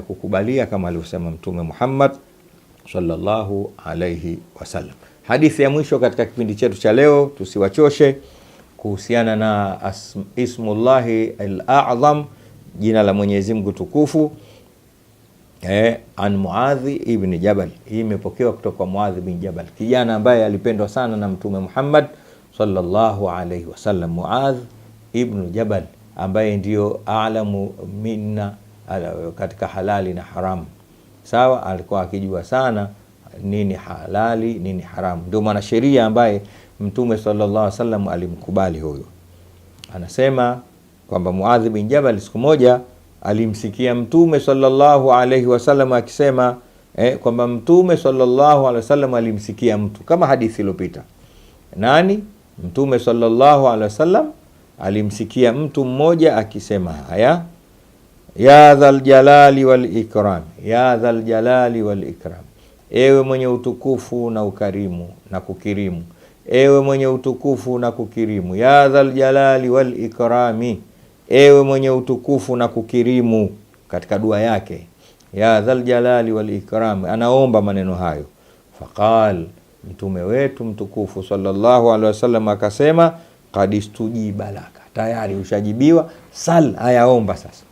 atakukubalia kama alivyosema Mtume Muhammad sallallahu alayhi wasallam. Hadithi ya mwisho katika kipindi chetu cha leo, tusiwachoshe, kuhusiana na ismullahi al-a'zam, jina la Mwenyezi Mungu tukufu. An Muadhi ibn Jabal. Hii imepokewa kutoka kwa Muadhi ibn Jabal, kijana ambaye alipendwa sana na Mtume Muhammad sallallahu alayhi wasallam. Muadhi ibn Jabal ambaye ndio a'lamu minna katika halali na haramu. Sawa, alikuwa akijua sana nini halali nini haramu, ndio mwanasheria ambaye Mtume sallallahu alaihi wasallam alimkubali huyo. Anasema kwamba Muadh bin Jabal siku moja alimsikia Mtume sallallahu alaihi wasallam akisema kwamba Mtume sallallahu alaihi wasallam alimsikia mtu, kama hadithi iliyopita. Nani? Mtume sallallahu alaihi wasallam alimsikia mtu mmoja akisema haya: ya dhal jalali wal ikram, ya dhal jalali wal ikram, ewe mwenye utukufu na ukarimu na kukirimu, ewe mwenye utukufu na kukirimu. Ya dhal jalali wal ikrami, ewe mwenye utukufu na kukirimu. Katika dua yake ya dhal jalali wal ikram anaomba maneno hayo. Faqal, mtume wetu mtukufu sallallahu alaihi wasallam akasema, qad istujiba laka, tayari ushajibiwa. Sal, ayaomba sasa.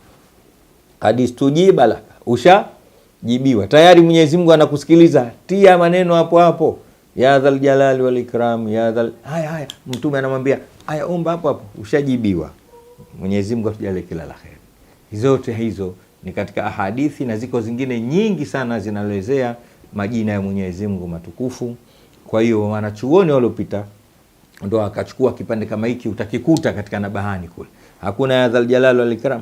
Qad istujiba laka, ushajibiwa tayari, Mwenyezi Mungu anakusikiliza. Tia maneno hapo hapo, ya dhal jalali wal ikram, ya dhal. Haya mtume anamwambia haya, omba hapo hapo, ushajibiwa. Mwenyezi Mungu atujalie kila la kheri. Zote hizo ni katika ahadithi, na ziko zingine nyingi sana zinaelezea majina ya Mwenyezi Mungu matukufu. Kwa hiyo wanachuoni waliopita ndio akachukua kipande kama hiki, utakikuta katika Nabahani kule. Hakuna ya dhal jalali wal ikram,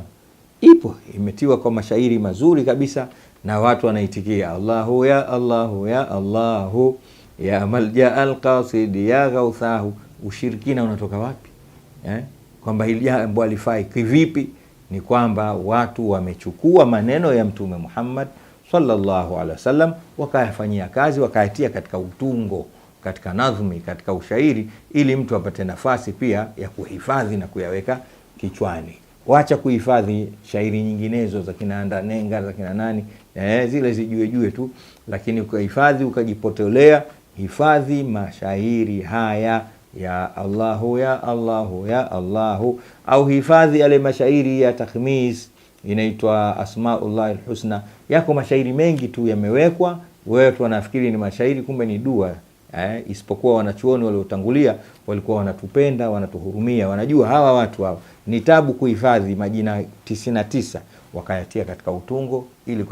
ipo imetiwa kwa mashairi mazuri kabisa, na watu wanaitikia Allahu ya Allahu ya Allahu ya malja alqasid ya ghauthahu. Ushirikina unatoka wapi? Kwamba hili jambo alifai kivipi? Ni kwamba watu wamechukua maneno ya Mtume Muhammad sallallahu alaihi wasallam wakayafanyia kazi, wakayatia katika utungo, katika nadhmi, katika ushairi, ili mtu apate nafasi pia ya kuhifadhi na kuyaweka kichwani. Wacha kuhifadhi shairi nyinginezo za kina Andanenga, za kina nani, zile zijue tu, lakini ukahifadhi ukajipotolea. Hifadhi mashairi haya ya Allahu ya Allahu ya Allahu, au hifadhi yale mashairi ya takhmis, inaitwa Asmaullah alhusna. Yako mashairi mengi tu yamewekwa, wewe wanafikiri ni mashairi, kumbe ni dua. Isipokuwa wanachuoni waliotangulia walikuwa wanatupenda, wanatuhurumia, wanajua hawa watu hao ni tabu kuhifadhi majina 99, wakayatia katika utungo ili